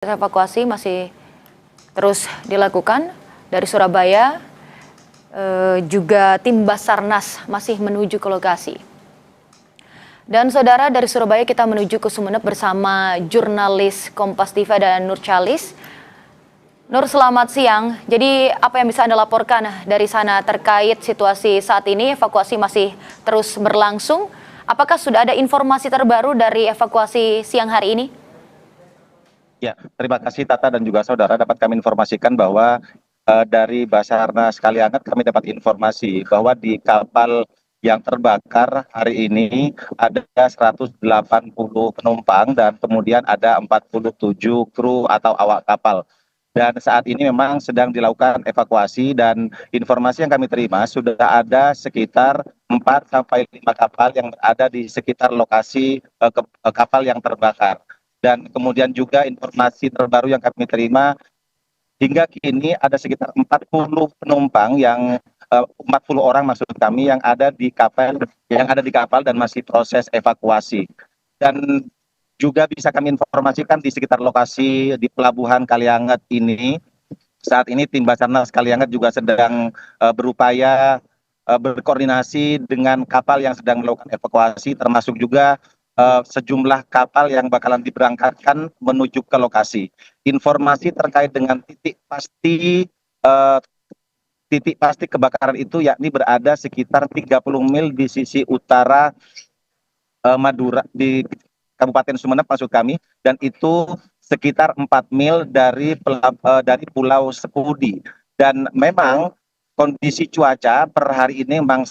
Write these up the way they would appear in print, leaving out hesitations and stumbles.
Evakuasi masih terus dilakukan dari Surabaya, juga tim Basarnas masih menuju ke lokasi. Dan saudara, dari Surabaya kita menuju ke Sumeneb bersama jurnalis Kompas TV dan Nur Chalis. Nur, selamat siang. Jadi apa yang bisa Anda laporkan dari sana terkait situasi saat ini? Evakuasi masih terus berlangsung. Apakah sudah ada informasi terbaru dari evakuasi siang hari ini? Ya, terima kasih Tata dan juga saudara. Dapat kami informasikan bahwa dari Basarnas Kalianget kami dapat informasi bahwa di kapal yang terbakar hari ini ada 180 penumpang dan kemudian ada 47 kru atau awak kapal. Dan saat ini memang sedang dilakukan evakuasi dan informasi yang kami terima sudah ada sekitar 4 sampai 5 kapal yang berada di sekitar lokasi kapal yang terbakar. Dan kemudian juga informasi terbaru yang kami terima hingga kini ada sekitar 40 penumpang 40 orang maksud kami yang ada di kapal dan masih proses evakuasi. Dan juga bisa kami informasikan di sekitar lokasi di Pelabuhan Kalianget ini saat ini tim Basarnas Kalianget juga sedang berupaya berkoordinasi dengan kapal yang sedang melakukan evakuasi termasuk juga sejumlah kapal yang bakalan diberangkatkan menuju ke lokasi. Informasi terkait dengan titik pasti kebakaran itu yakni berada sekitar 30 mil di sisi utara Madura di Kabupaten Sumeneb maksud kami, dan itu sekitar 4 mil dari Pulau Sepudi. Dan memang kondisi cuaca per hari ini memang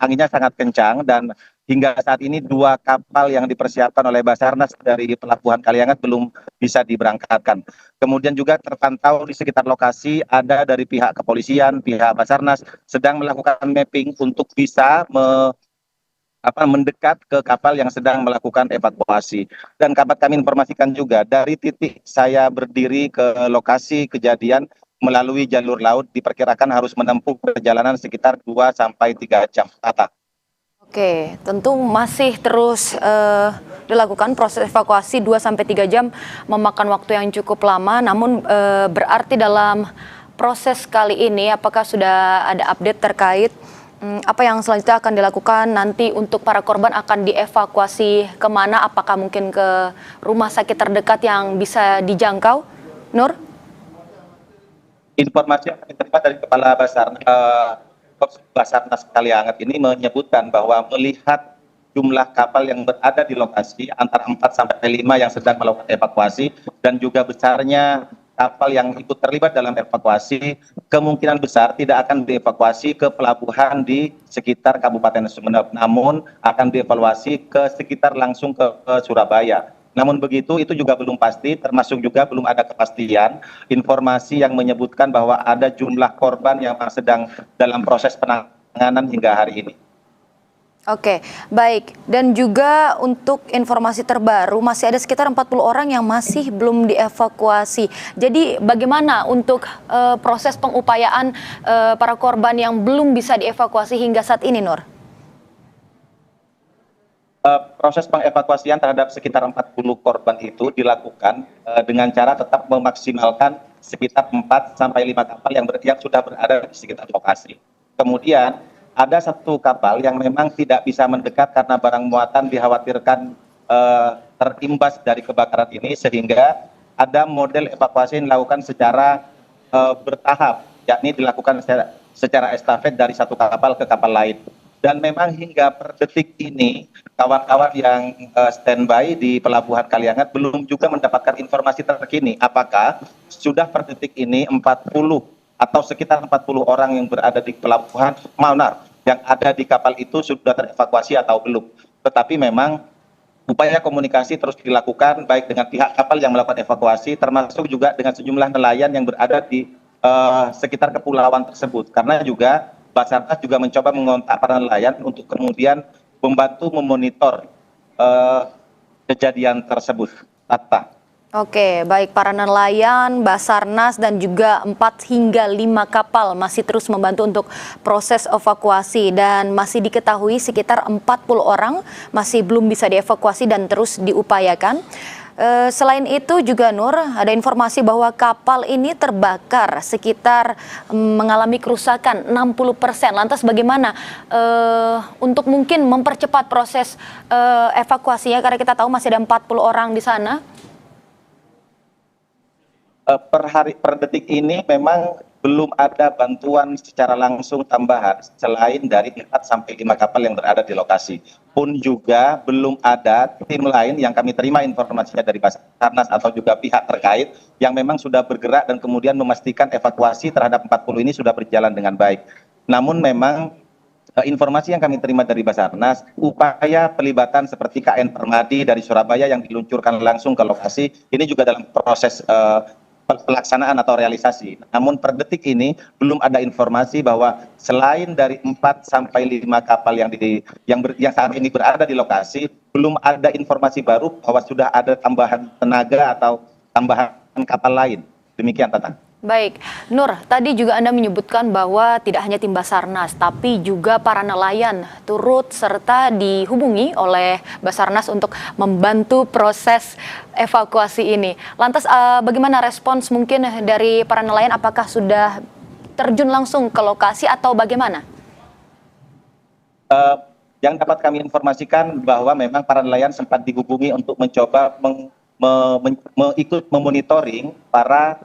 anginnya sangat kencang dan hingga saat ini 2 kapal yang dipersiapkan oleh Basarnas dari Pelabuhan Kalianget belum bisa diberangkatkan. Kemudian juga terpantau di sekitar lokasi ada dari pihak kepolisian, pihak Basarnas sedang melakukan mapping untuk bisa mendekat ke kapal yang sedang melakukan evakuasi. Dan dapat kami informasikan juga dari titik saya berdiri ke lokasi kejadian melalui jalur laut diperkirakan harus menempuh perjalanan sekitar 2 sampai 3 jam. Tata. Oke, tentu masih terus dilakukan proses evakuasi 2 sampai 3 jam memakan waktu yang cukup lama. Namun berarti dalam proses kali ini apakah sudah ada update terkait apa yang selanjutnya akan dilakukan nanti untuk para korban akan dievakuasi kemana? Apakah mungkin ke rumah sakit terdekat yang bisa dijangkau? Nur? Informasi yang kami terima dari Kepala Basarnas Kalianget ini menyebutkan bahwa melihat jumlah kapal yang berada di lokasi antara 4 sampai 5 yang sedang melakukan evakuasi dan juga besarnya kapal yang ikut terlibat dalam evakuasi kemungkinan besar tidak akan dievakuasi ke pelabuhan di sekitar Kabupaten Sumeneb, namun akan dievaluasi ke sekitar langsung ke Surabaya. Namun begitu itu juga belum pasti, termasuk juga belum ada kepastian informasi yang menyebutkan bahwa ada jumlah korban yang sedang dalam proses penanganan hingga hari ini. Oke, baik. Dan juga untuk informasi terbaru, masih ada sekitar 40 orang yang masih belum dievakuasi. Jadi bagaimana untuk proses pengupayaan para korban yang belum bisa dievakuasi hingga saat ini, Nur? Proses pengevakuasian terhadap sekitar 40 korban itu dilakukan dengan cara tetap memaksimalkan sekitar 4 sampai 5 kapal yang sudah berada di sekitar lokasi. Kemudian ada 1 kapal yang memang tidak bisa mendekat karena barang muatan dikhawatirkan terimbas dari kebakaran ini, sehingga ada model evakuasi yang dilakukan secara bertahap, yakni dilakukan secara estafet dari 1 kapal ke kapal lain. Dan memang hingga per detik ini kawan-kawan yang standby di Pelabuhan Kalianget belum juga mendapatkan informasi terkini apakah sudah per detik ini 40 atau sekitar 40 orang yang berada di pelabuhan yang ada di kapal itu sudah terevakuasi atau belum. Tetapi memang upaya komunikasi terus dilakukan baik dengan pihak kapal yang melakukan evakuasi termasuk juga dengan sejumlah nelayan yang berada di sekitar kepulauan tersebut. Karena juga Basarnas juga mencoba mengontak para nelayan untuk kemudian membantu memonitor kejadian tersebut. Tata. Oke, baik, para nelayan, Basarnas dan juga 4 hingga 5 kapal masih terus membantu untuk proses evakuasi dan masih diketahui sekitar 40 orang masih belum bisa dievakuasi dan terus diupayakan. Selain itu juga Nur, ada informasi bahwa kapal ini terbakar sekitar mengalami kerusakan 60%. Lantas bagaimana untuk mungkin mempercepat proses evakuasinya karena kita tahu masih ada 40 orang di sana? Per detik ini memang belum ada bantuan secara langsung tambahan selain dari 4 sampai 5 kapal yang berada di lokasi. Pun juga belum ada tim lain yang kami terima informasinya dari Basarnas atau juga pihak terkait yang memang sudah bergerak dan kemudian memastikan evakuasi terhadap 40 ini sudah berjalan dengan baik. Namun memang informasi yang kami terima dari Basarnas, upaya pelibatan seperti KN Permadi dari Surabaya yang diluncurkan langsung ke lokasi, ini juga dalam proses pelaksanaan atau realisasi. Namun per detik ini belum ada informasi bahwa selain dari 4 sampai 5 kapal yang saat ini berada di lokasi, belum ada informasi baru bahwa sudah ada tambahan tenaga atau tambahan kapal lain. Demikian, Tata. Baik, Nur, tadi juga Anda menyebutkan bahwa tidak hanya tim Basarnas, tapi juga para nelayan turut serta dihubungi oleh Basarnas untuk membantu proses evakuasi ini. Lantas bagaimana respons mungkin dari para nelayan? Apakah sudah terjun langsung ke lokasi atau bagaimana? Yang dapat kami informasikan bahwa memang para nelayan sempat dihubungi untuk mencoba ikut memonitoring para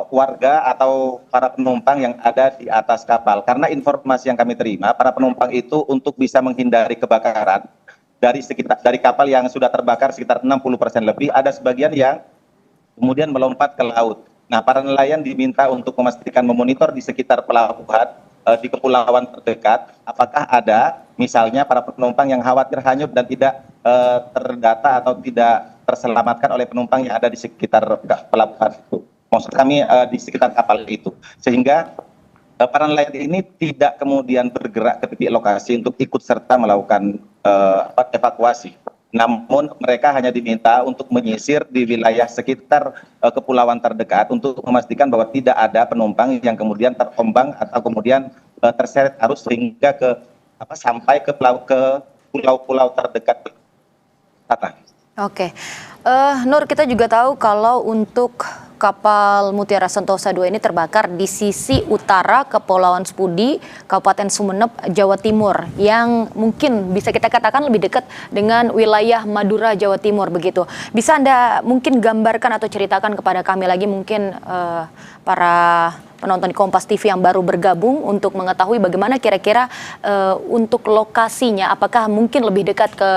warga atau para penumpang yang ada di atas kapal. Karena informasi yang kami terima, para penumpang itu untuk bisa menghindari kebakaran dari kapal yang sudah terbakar sekitar 60% lebih, ada sebagian yang kemudian melompat ke laut. Nah, para nelayan diminta untuk memastikan memonitor di sekitar pelabuhan di kepulauan terdekat, apakah ada misalnya para penumpang yang khawatir hanyut dan tidak terdata atau tidak terselamatkan oleh penumpang yang ada di sekitar pelabuhan itu. Maksud kami di sekitar kapal itu, sehingga para nelayan ini tidak kemudian bergerak ke titik lokasi untuk ikut serta melakukan evakuasi. Namun mereka hanya diminta untuk menyisir di wilayah sekitar kepulauan terdekat untuk memastikan bahwa tidak ada penumpang yang kemudian terombang atau kemudian terseret arus sehingga sampai ke pulau-pulau terdekat. Tata. Oke, Nur, kita juga tahu kalau untuk kapal Mutiara Sentosa II ini terbakar di sisi utara Kepulauan Sepudi, Kabupaten Sumeneb, Jawa Timur, yang mungkin bisa kita katakan lebih dekat dengan wilayah Madura, Jawa Timur begitu. Bisa Anda mungkin gambarkan atau ceritakan kepada kami lagi mungkin para penonton Kompas TV yang baru bergabung untuk mengetahui bagaimana kira-kira untuk lokasinya, apakah mungkin lebih dekat ke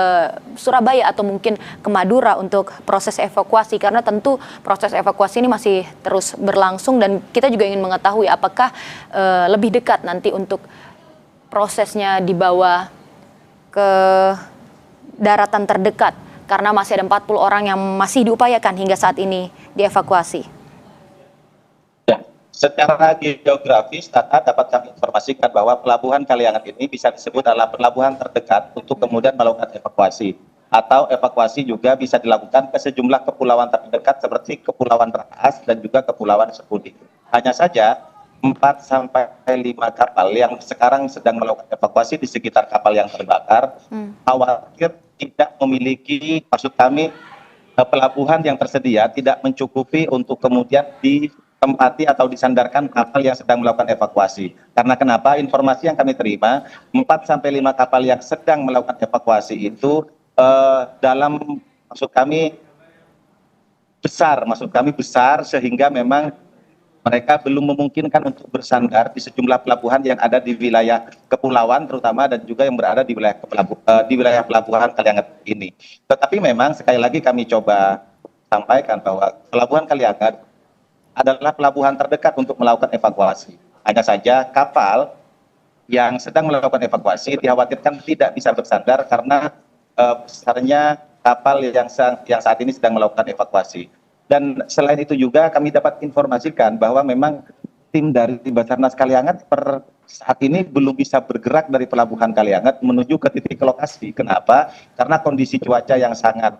Surabaya atau mungkin ke Madura untuk proses evakuasi, karena tentu proses evakuasi ini masih terus berlangsung dan kita juga ingin mengetahui apakah lebih dekat nanti untuk prosesnya dibawa ke daratan terdekat karena masih ada 40 orang yang masih diupayakan hingga saat ini dievakuasi. Secara geografis, Tata dapat kami informasikan bahwa pelabuhan Kaliangat ini bisa disebut adalah pelabuhan terdekat untuk kemudian melakukan evakuasi. Atau evakuasi juga bisa dilakukan ke sejumlah kepulauan terdekat seperti Kepulauan Raas dan juga Kepulauan Sepudi. Hanya saja 4 sampai 5 kapal yang sekarang sedang melakukan evakuasi di sekitar kapal yang terbakar, khawatir tidak memiliki, maksud kami pelabuhan yang tersedia tidak mencukupi untuk kemudian ditempati atau disandarkan kapal yang sedang melakukan evakuasi. Karena kenapa? Informasi yang kami terima, 4 sampai 5 kapal yang sedang melakukan evakuasi itu maksud kami besar sehingga memang mereka belum memungkinkan untuk bersandar di sejumlah pelabuhan yang ada di wilayah kepulauan terutama dan juga yang berada di wilayah pelabuhan Kaliangat ini. Tetapi memang sekali lagi kami coba sampaikan bahwa pelabuhan Kaliangat adalah pelabuhan terdekat untuk melakukan evakuasi. Hanya saja kapal yang sedang melakukan evakuasi dikhawatirkan tidak bisa bersandar karena besarnya kapal yang saat ini sedang melakukan evakuasi. Dan selain itu juga kami dapat informasikan bahwa memang tim dari Basarnas Kaliangat per saat ini belum bisa bergerak dari pelabuhan Kaliangat menuju ke titik lokasi. Kenapa? Karena kondisi cuaca yang sangat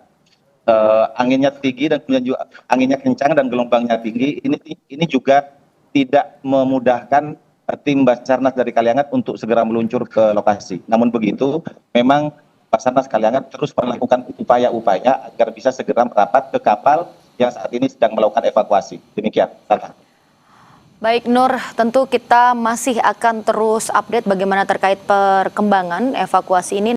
anginnya tinggi dan kemudian juga anginnya kencang dan gelombangnya tinggi, ini juga tidak memudahkan tim Basarnas dari Kaliangat untuk segera meluncur ke lokasi. Namun begitu, memang Basarnas Kaliangat terus melakukan upaya-upaya agar bisa segera merapat ke kapal yang saat ini sedang melakukan evakuasi. Demikian, Tata. Baik Nur, tentu kita masih akan terus update bagaimana terkait perkembangan evakuasi ini.